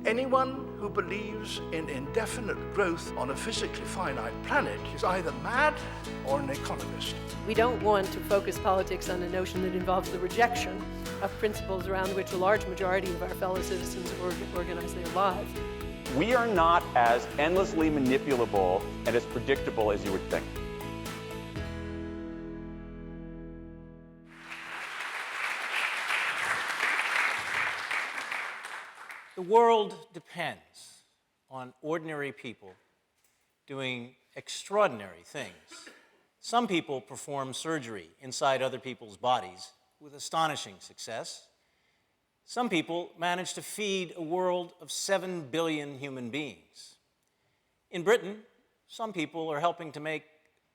Anyone who believes in indefinite growth on a physically finite planet is either mad or an economist. We don't want to focus politics on a notion that involves the rejection of principles around which a large majority of our fellow citizens organize their lives. We are not as endlessly manipulable and as predictable as you would think. The world depends on ordinary people doing extraordinary things. Some people perform surgery inside other people's bodies with astonishing success. Some people manage to feed a world of 7 billion human beings. In Britain, some people are helping to make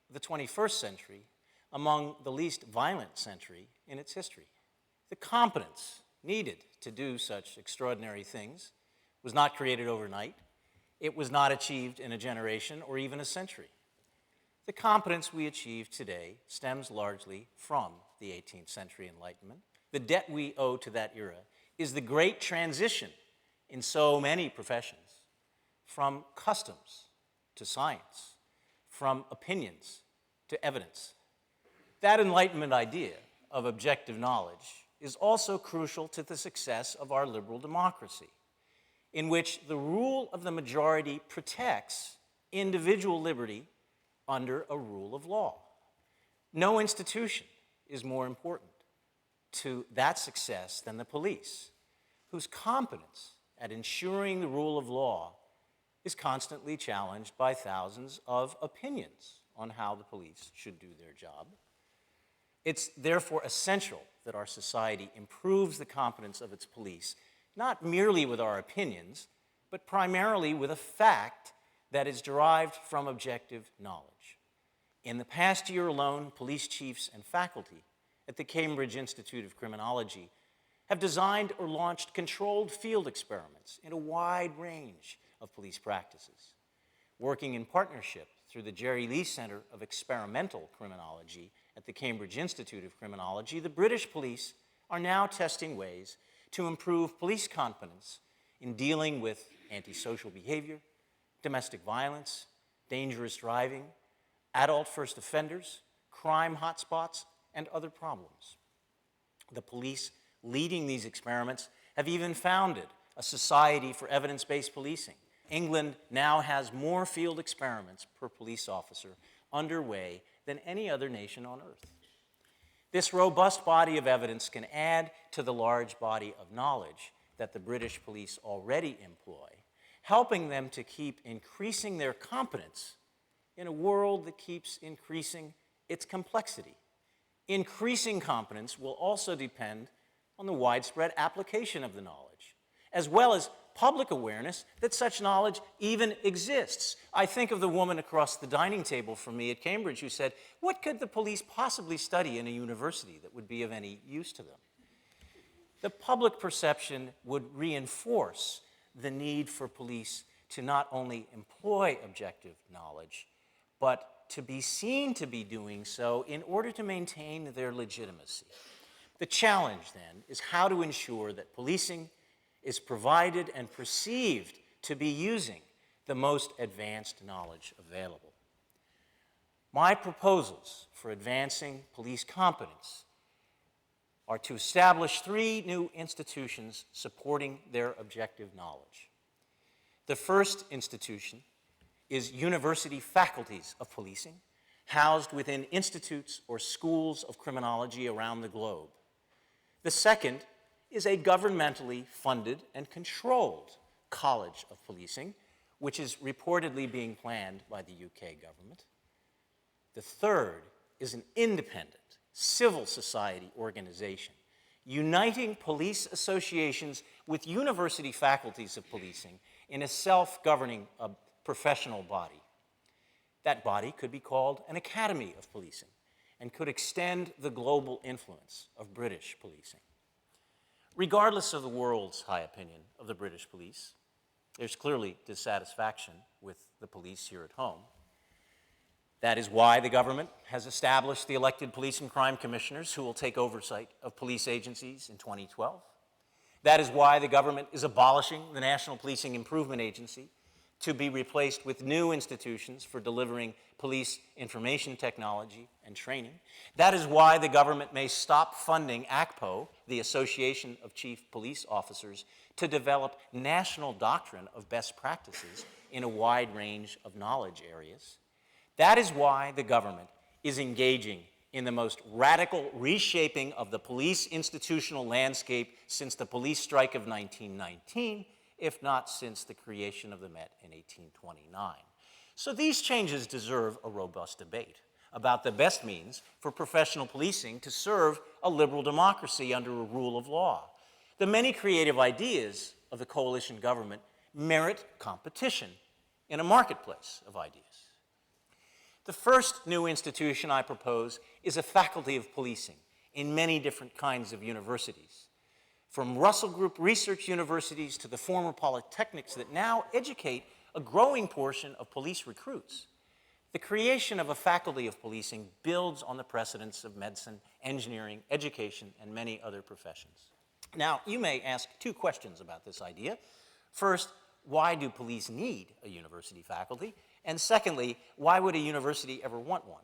the 21st century among the least violent century in its history. The competence needed to do such extraordinary things was not created overnight. It was not achieved in a generation or even a century. The competence we achieve today stems largely from the 18th century Enlightenment. The debt we owe to that era is the great transition in so many professions from customs to science, from opinions to evidence. That Enlightenment idea of objective knowledge is also crucial to the success of our liberal democracy, in which the rule of the majority protects individual liberty under a rule of law. No institution is more important to that success than the police, whose competence at ensuring the rule of law is constantly challenged by thousands of opinions on how the police should do their job. It's therefore essential that our society improves the competence of its police, not merely with our opinions, but primarily with a fact that is derived from objective knowledge. In the past year alone, police chiefs and faculty at the Cambridge Institute of Criminology have designed or launched controlled field experiments in a wide range of police practices. Working in partnership through the Jerry Lee Center of Experimental Criminology at the Cambridge Institute of Criminology, the British police are now testing ways to improve police competence in dealing with antisocial behavior, domestic violence, dangerous driving, adult first offenders, crime hotspots, and other problems. The police leading these experiments have even founded a Society for Evidence-Based Policing. England now has more field experiments per police officer underway than any other nation on earth. This robust body of evidence can add to the large body of knowledge that the British police already employ, helping them to keep increasing their competence in a world that keeps increasing its complexity. Increasing competence will also depend on the widespread application of the knowledge, as well as public awareness that such knowledge even exists. I think of the woman across the dining table from me at Cambridge who said, "What could the police possibly study in a university that would be of any use to them?" The public perception would reinforce the need for police to not only employ objective knowledge, but to be seen to be doing so in order to maintain their legitimacy. The challenge, then, is how to ensure that policing is provided and perceived to be using the most advanced knowledge available. My proposals for advancing police competence are to establish 3 new institutions supporting their objective knowledge. The first institution is university faculties of policing, housed within institutes or schools of criminology around the globe. The second is a governmentally funded and controlled college of policing, which is reportedly being planned by the UK government. The third is an independent civil society organization uniting police associations with university faculties of policing in a self-governing professional body. That body could be called an Academy of Policing and could extend the global influence of British policing. Regardless of the world's high opinion of the British police, there's clearly dissatisfaction with the police here at home. That is why the government has established the elected police and crime commissioners who will take oversight of police agencies in 2012. That is why the government is abolishing the National Policing Improvement Agency to be replaced with new institutions for delivering police information technology and training. That is why the government may stop funding ACPO, the Association of Chief Police Officers, to develop national doctrine of best practices in a wide range of knowledge areas. That is why the government is engaging in the most radical reshaping of the police institutional landscape since the police strike of 1919, if not since the creation of the Met in 1829. So these changes deserve a robust debate about the best means for professional policing to serve a liberal democracy under a rule of law. The many creative ideas of the coalition government merit competition in a marketplace of ideas. The first new institution I propose is a faculty of policing in many different kinds of universities, from Russell Group research universities to the former polytechnics that now educate a growing portion of police recruits. The creation of a faculty of policing builds on the precedents of medicine, engineering, education, and many other professions. Now, you may ask two questions about this idea. First, why do police need a university faculty? And secondly, why would a university ever want one?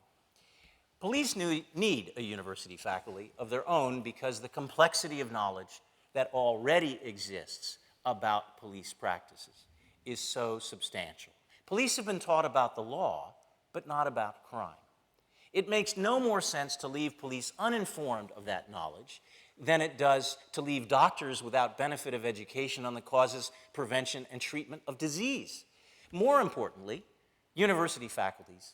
Police need a university faculty of their own because the complexity of knowledge that already exists about police practices is so substantial. Police have been taught about the law, but not about crime. It makes no more sense to leave police uninformed of that knowledge than it does to leave doctors without benefit of education on the causes, prevention, and treatment of disease. More importantly, university faculties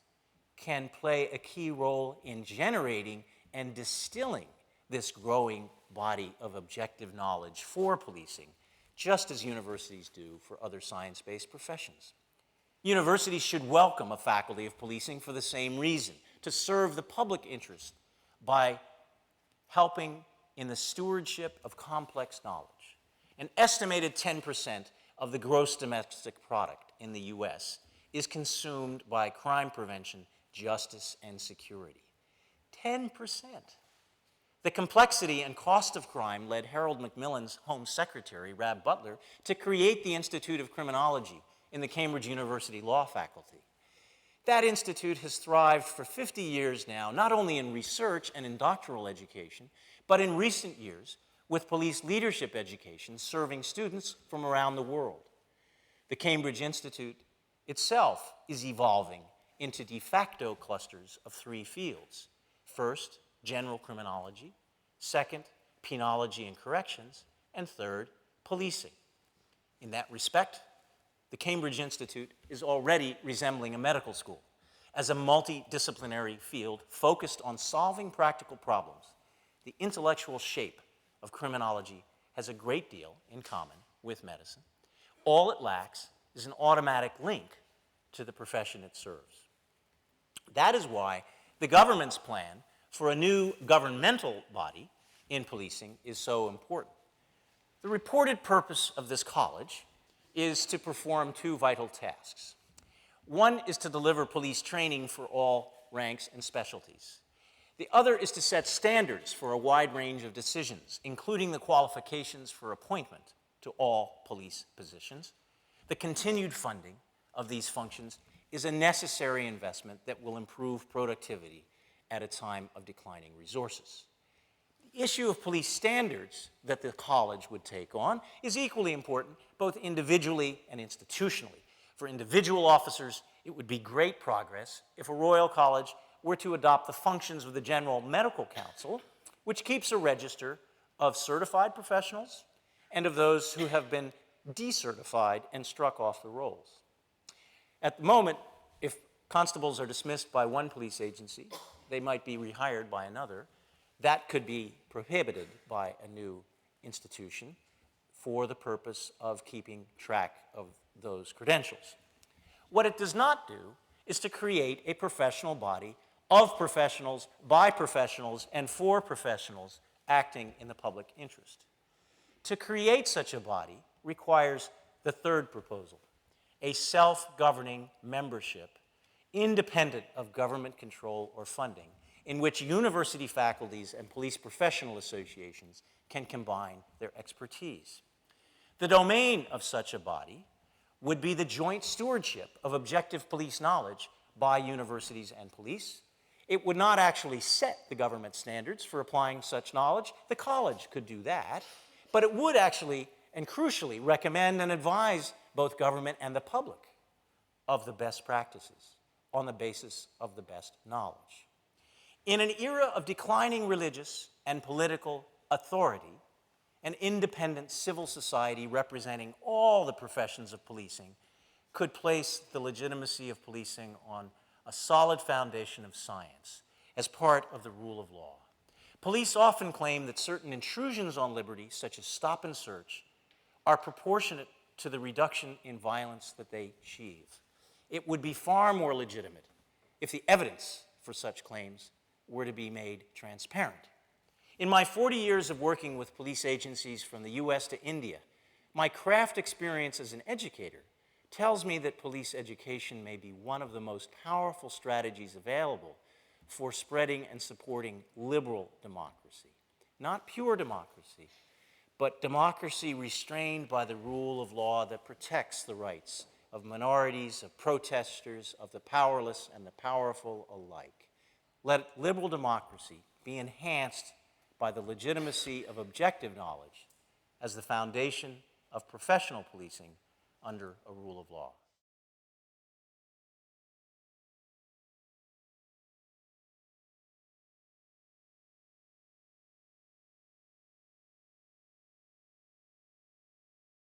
can play a key role in generating and distilling this growing body of objective knowledge for policing, just as universities do for other science-based professions. Universities should welcome a faculty of policing for the same reason, to serve the public interest by helping in the stewardship of complex knowledge. An estimated 10% of the gross domestic product in the US is consumed by crime prevention, justice, and security. 10%. The complexity and cost of crime led Harold Macmillan's Home Secretary, Rab Butler, to create the Institute of Criminology in the Cambridge University Law Faculty. That institute has thrived for 50 years now, not only in research and in doctoral education, but in recent years with police leadership education serving students from around the world. The Cambridge Institute itself is evolving into de facto clusters of three fields. First, general criminology. Second, penology and corrections. And third, policing. In that respect, the Cambridge Institute is already resembling a medical school as a multidisciplinary field focused on solving practical problems. The intellectual shape of criminology has a great deal in common with medicine. All it lacks is an automatic link to the profession it serves. That is why the government's plan for a new governmental body in policing is so important. The reported purpose of this college is to perform two vital tasks. One is to deliver police training for all ranks and specialties. The other is to set standards for a wide range of decisions, including the qualifications for appointment to all police positions. The continued funding of these functions is a necessary investment that will improve productivity at a time of declining resources. The issue of police standards that the college would take on is equally important, both individually and institutionally. For individual officers, it would be great progress if a Royal College were to adopt the functions of the General Medical Council, which keeps a register of certified professionals and of those who have been decertified and struck off the rolls. At the moment, if constables are dismissed by one police agency, they might be rehired by another. That could be prohibited by a new institution for the purpose of keeping track of those credentials. What it does not do is to create a professional body of professionals, by professionals, and for professionals acting in the public interest. To create such a body requires the third proposal, a self-governing membership independent of government control or funding, in which university faculties and police professional associations can combine their expertise. The domain of such a body would be the joint stewardship of objective police knowledge by universities and police. It would not actually set the government standards for applying such knowledge. The college could do that, but it would actually and crucially recommend and advise both government and the public of the best practices on the basis of the best knowledge. In an era of declining religious and political authority, an independent civil society representing all the professions of policing could place the legitimacy of policing on a solid foundation of science as part of the rule of law. Police often claim that certain intrusions on liberty, such as stop and search, are proportionate to the reduction in violence that they achieve. It would be far more legitimate if the evidence for such claims were to be made transparent. In my 40 years of working with police agencies from the US to India, my craft experience as an educator tells me that police education may be one of the most powerful strategies available for spreading and supporting liberal democracy. Not pure democracy, but democracy restrained by the rule of law that protects the rights of minorities, of protesters, of the powerless and the powerful alike. Let liberal democracy be enhanced by the legitimacy of objective knowledge as the foundation of professional policing under a rule of law.